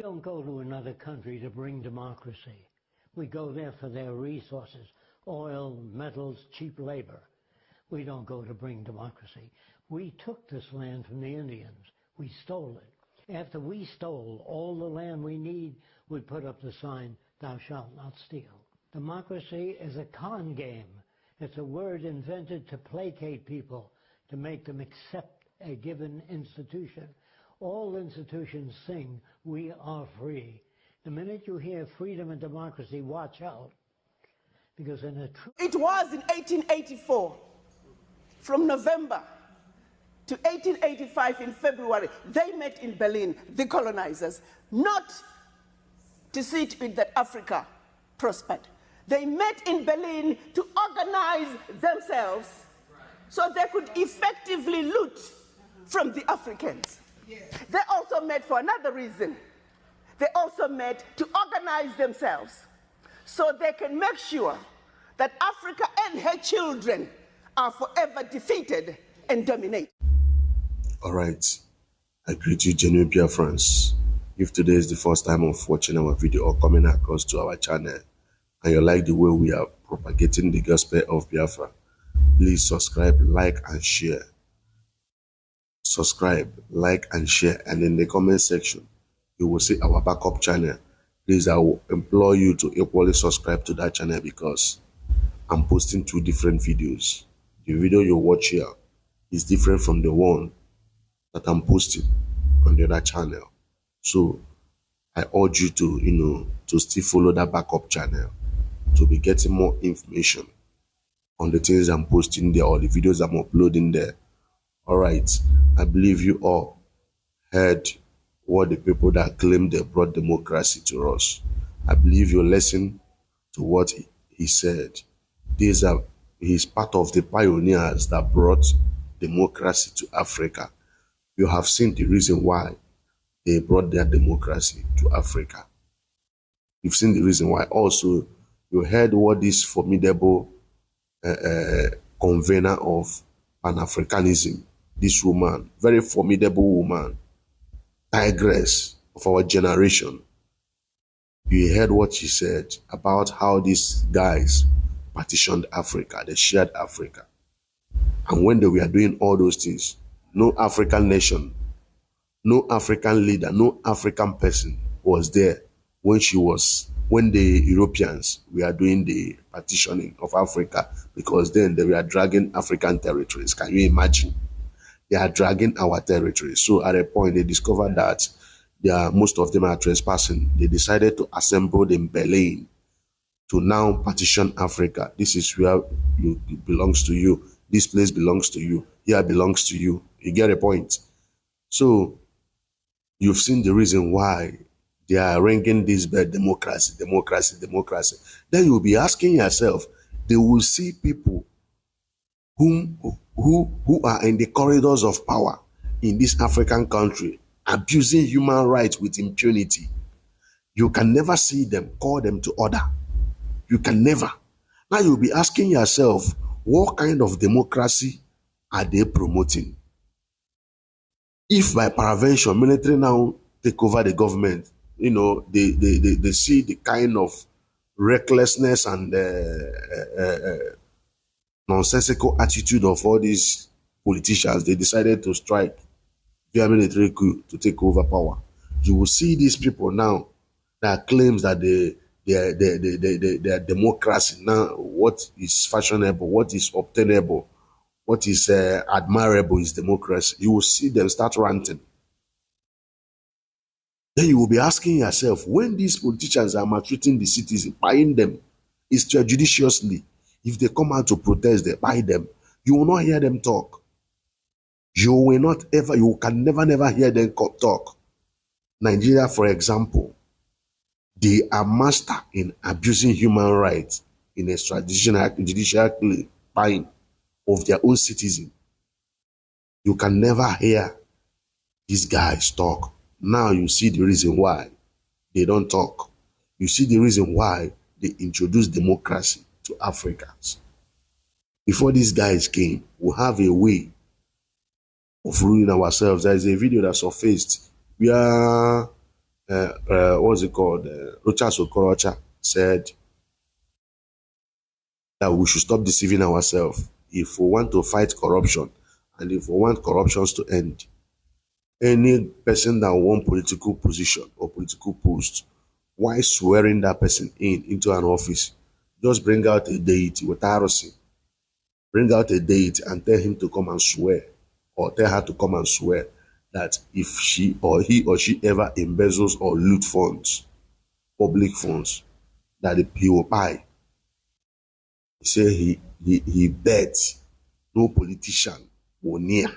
don't go to another country to bring democracy. We go there for their resources, oil, metals, cheap labor. We don't go to bring democracy. We took this land from the Indians. We stole it. After we stole all the land we need, we put up the sign, "Thou shalt not steal." Democracy is a con game. It's a word invented to placate people, to make them accept a given institution. All institutions sing, "We are free." The minute you hear freedom and democracy, watch out. Because in a It was in 1884, from November to 1885 in February, they met in Berlin, the colonizers, not to see to it that Africa prospered. They met in Berlin to organize themselves so they could effectively loot from the Africans. They also met for another reason. They also met to organize themselves so they can make sure that Africa and her children are forever defeated and dominated. All right, I greet you, genuine Biafrans. If today is the first time of watching our video or coming across to our channel, and you like the way we are propagating the gospel of Biafra, please subscribe, like, and share. Subscribe, like, and share, and in the comment section, you will see our backup channel. Please, I will implore you to equally subscribe to that channel because I'm posting 2 different videos. The video you watch here is different from the one that I'm posting on the other channel. So I urge you to still follow that backup channel to be getting more information on the things I'm posting there or the videos I'm uploading there. All right, I believe you all heard what the people that claim they brought democracy to us. I believe you listened to what he said. He's part of the pioneers that brought democracy to Africa. You have seen the reason why they brought their democracy to Africa. You've seen the reason why. Also, you heard what this formidable convener of Pan-Africanism, this woman, very formidable woman, tigress of our generation. You heard what she said about how these guys partitioned Africa, they shared Africa. And when they were doing all those things, no African nation, no African leader, no African person was there when the Europeans were doing the partitioning of Africa, because then they were dragging African territories. Can you imagine? They are dragging our territories. So at a point, they discovered that most of them are trespassing. They decided to assemble in Berlin to now partition Africa. This is where it belongs to you. This place belongs to you. Here belongs to you. You get a point? So you've seen the reason why they are ringing this bell, democracy, democracy, democracy. Then you'll be asking yourself, they will see people who are in the corridors of power in this African country abusing human rights with impunity. You can never see them, call them to order. You can never. Now you'll be asking yourself, what kind of democracy are they promoting? If by peradventure military now take over the government, they see the kind of recklessness and nonsensical attitude of all these politicians, they decided to strike via military coup to take over power. You will see these people now that claims that they are democracy now. What is fashionable, what is obtainable, what is admirable is democracy. You will see them start ranting. Then you will be asking yourself, when these politicians are maltreating the citizens, buying them extrajudiciously, if they come out to protest, they buy them, you will not hear them talk. You can never hear them talk. Nigeria, for example, they are master in abusing human rights in extrajudicial buying of their own citizens. You can never hear these guys talk. Now you see the reason why they don't talk. You see the reason why they introduced democracy to Africans. Before these guys came, we have a way of ruling ourselves. There is a video that surfaced where what's it called? Rochas Okorocha said that we should stop deceiving ourselves. If we want to fight corruption and if we want corruptions to end, any person that wants political position or political post, why swearing that person into an office? Just bring out a deity with RC. Bring out a deity and tell him to come and swear, or tell her to come and swear that if she or he or she ever embezzles or loot funds, public funds, that he will buy. He say he bets no politician will near.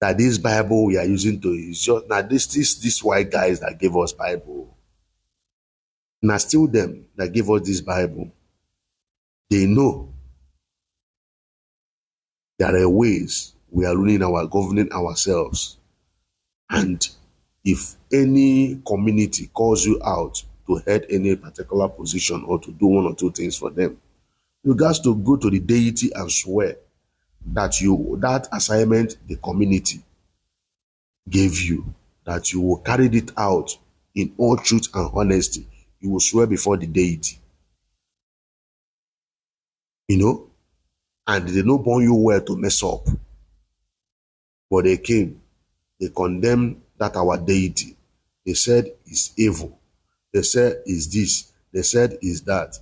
That this Bible we are using to is just now this white guys that gave us Bible. Now still them that gave us this Bible. They know there are ways we are ruling governing ourselves. And if any community calls you out to head any particular position or to do one or two things for them, you got to go to the deity and swear that that assignment the community gave you, that you will carry it out in all truth and honesty. You will swear before the deity. You know? And they don't born you well to mess up. But they came, they condemned that our deity. They said it's evil. They said it's this. They said it's that.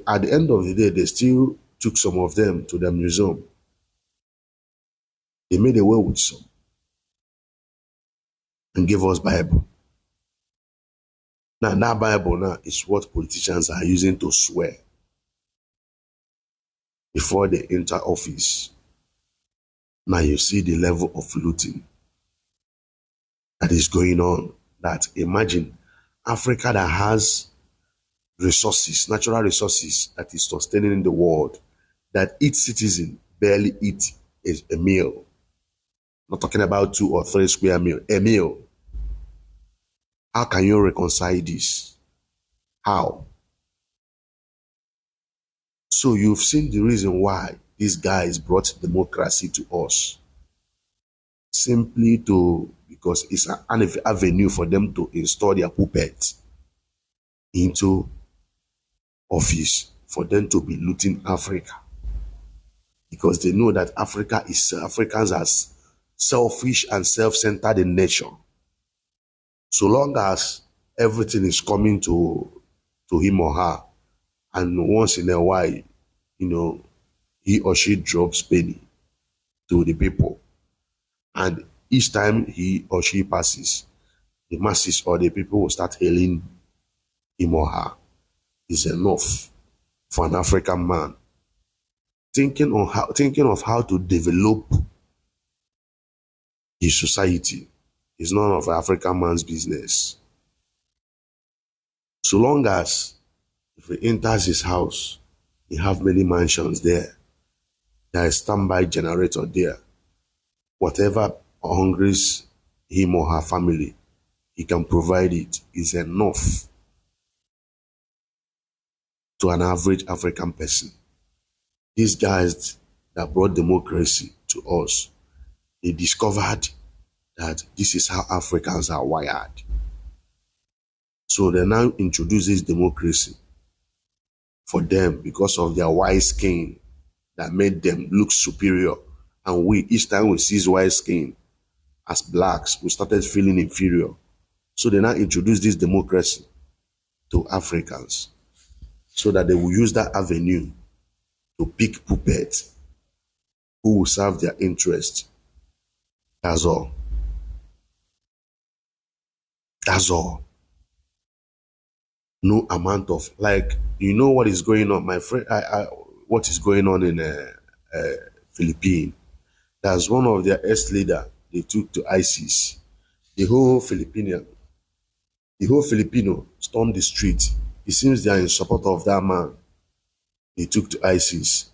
At the end of the day, they still took some of them to the museum. They made away with some and gave us Bible. Now that Bible now is what politicians are using to swear before they enter office. Now you see the level of looting that is going on. That imagine Africa that has resources, natural resources that is sustaining the world, that each citizen barely eat a meal. Not talking about 2 or 3 square meal, a meal. How can you reconcile this? How? So you've seen the reason why these guys brought democracy to us. Simply because it's an avenue for them to install their puppets into office, for them to be looting Africa. Because they know that Africans are selfish and self-centered in nature. So long as everything is coming to him or her, and once in a while, he or she drops penny to the people, and each time he or she passes, the masses or the people will start hailing him or her. Is enough for an African man thinking of how to develop his society. Is none of an African man's business. So long as if he enters his house, he have many mansions there. There is standby generator there. Whatever hungries him or her family, he can provide it. Is enough to an average African person. These guys that brought democracy to us, they discovered that this is how Africans are wired. So they now introduce this democracy for them because of their white skin that made them look superior. And each time we see white skin as blacks, we started feeling inferior. So they now introduce this democracy to Africans so that they will use that avenue to pick puppets who will serve their interest. That's all. That's all. No amount of, what is going on, my friend, what is going on in Philippines. That's one of their ex-leader they took to ISIS. The whole Filipino stormed the street. It seems they are in support of that man they took to ISIS.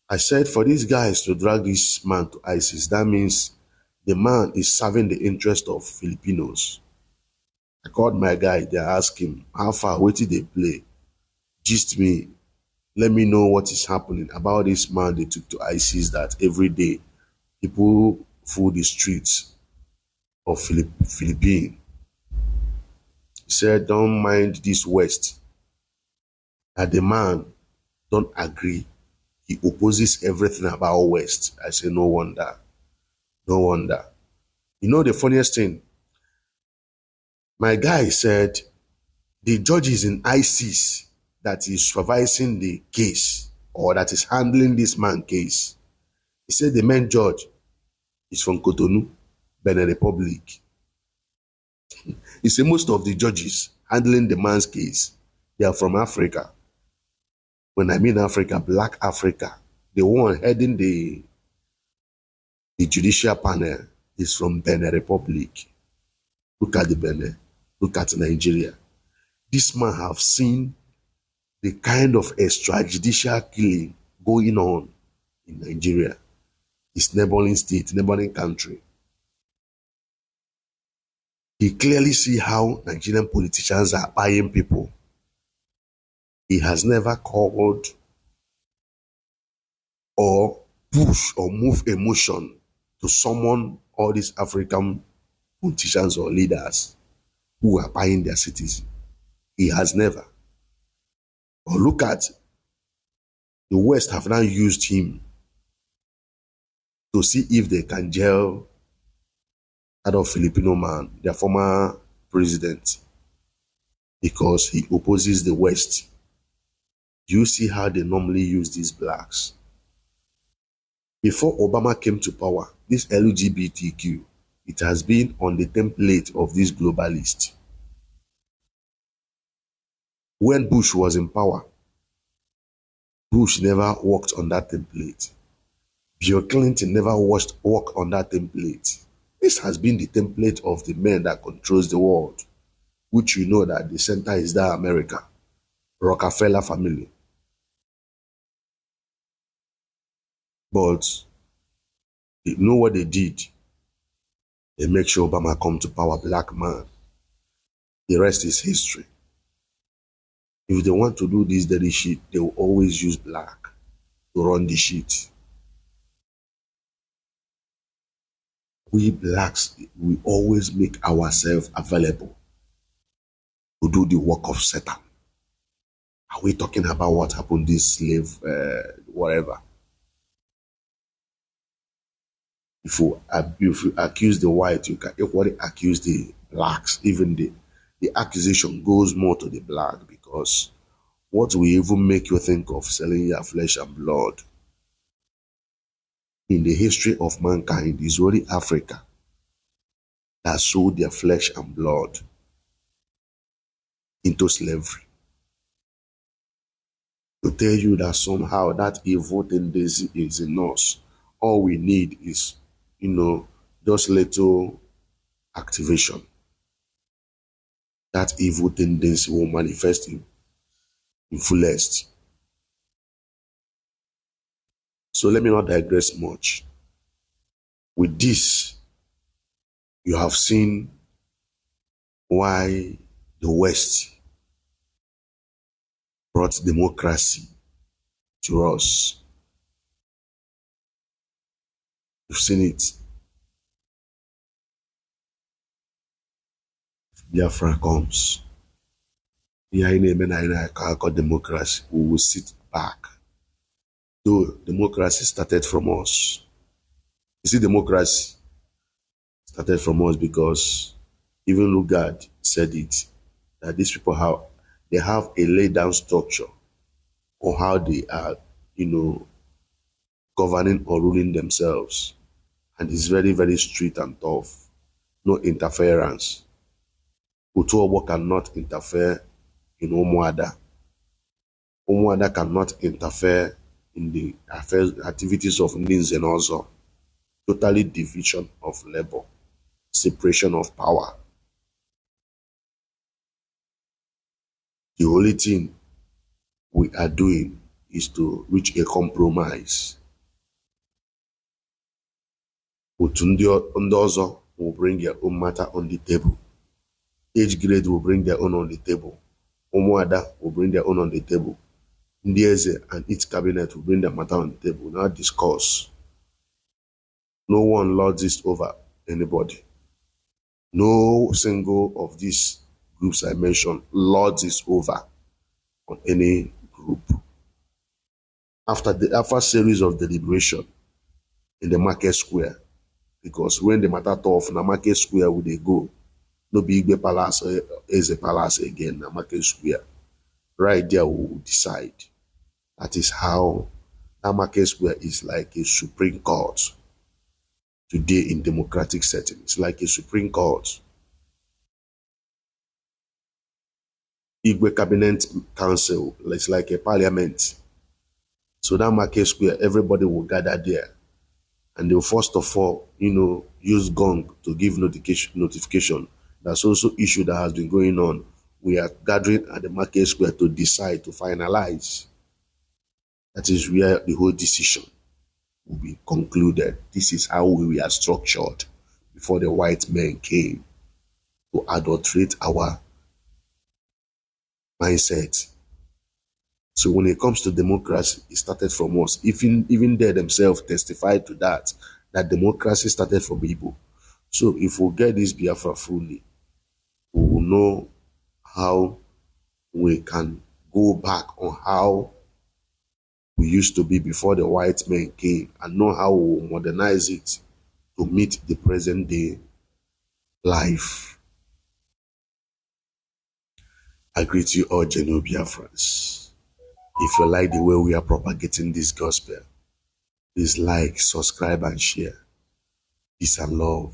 I said for these guys to drag this man to ISIS, that means the man is serving the interest of Filipinos. I called my guy, they asked him, how far, what did they play? Gist me, let me know what is happening about this man they took to ISIS that every day people fool the streets of Philippines. He said, don't mind this West. That the man don't agree. He opposes everything about West. I say, no wonder. No wonder. You know the funniest thing? My guy said the judges in ICC that is supervising the case or that is handling this man's case, he said the main judge is from Cotonou, Benin Republic. He said most of the judges handling the man's case, they are from Africa. When I mean Africa, Black Africa. The one heading the judicial panel is from Benin Republic. Look at the Benin. Look at Nigeria. This man have seen the kind of extrajudicial killing going on in Nigeria, his neighboring state, neighboring country. He clearly see how Nigerian politicians are buying people. He has never called or push or move emotion to summon all these African politicians or leaders who are buying their cities. He has never. Or look at the West have now used him to see if they can jail that of Filipino man, their former president, because he opposes the West. Do you see how they normally use these blacks? Before Obama came to power, this LGBTQ, it has been on the template of this globalist. When Bush was in power, Bush never worked on that template. Bill Clinton never worked on that template. This has been the template of the men that controls the world, which you know that the center is that America, Rockefeller family. But you know what they did? They make sure Obama come to power, black man. The rest is history. If they want to do this dirty shit, they will always use black to run the shit. We blacks, we always make ourselves available to do the work of Satan. Are we talking about what happened this slave, whatever? If you accuse the white, you can equally accuse the blacks. Even the accusation goes more to the black, because what will even make you think of selling your flesh and blood in the history of mankind is only Africa that sold their flesh and blood into slavery. To tell you that somehow that evil tendency is in us. All we need is, just little activation. That evil tendency will manifest in fullest. So let me not digress much. With this, you have seen why the West brought democracy to us. You've seen it. If Biafra comes, democracy, we will sit back. Though democracy started from us. You see, democracy started from us because even Lugard said it, that these people have a laid down structure on how they are, governing or ruling themselves. And it's very, very strict and tough. No interference. Utuobo cannot interfere in Umuada. Umuada cannot interfere in the affairs, activities of Ninze and also. Totally division of labor. Separation of power. The only thing we are doing is to reach a compromise. Undozo will bring their own matter on the table. Age grade will bring their own on the table. Umuada will bring their own on the table. Ndieze and its cabinet will bring their matter on the table. Now discuss. No one lords this over anybody. No single of these groups I mentioned lords is over on any group. After a series of deliberation in the market square, because when the matter tough, na market square would they go? No big palace is a palace again, na market square. Right there we will decide. That is how that market square is like a Supreme Court today in democratic setting. It's like a Supreme Court. Igwe Cabinet Council, it's like a parliament. So that market square, everybody will gather there. And they'll first of all, use gong to give notification. That's also issue that has been going on. We are gathering at the market square to decide, to finalize. That is where the whole decision will be concluded. This is how we are structured before the white men came to adulterate our mindset. So when it comes to democracy, it started from us. Even they themselves testified to that democracy started from Igbo. So if we get this Biafra fully, we will know how we can go back on how we used to be before the white men came and know how we will modernize it to meet the present day life. I greet you all, genuine Biafrans. If you like the way we are propagating this gospel, please like, subscribe, and share. Peace and love.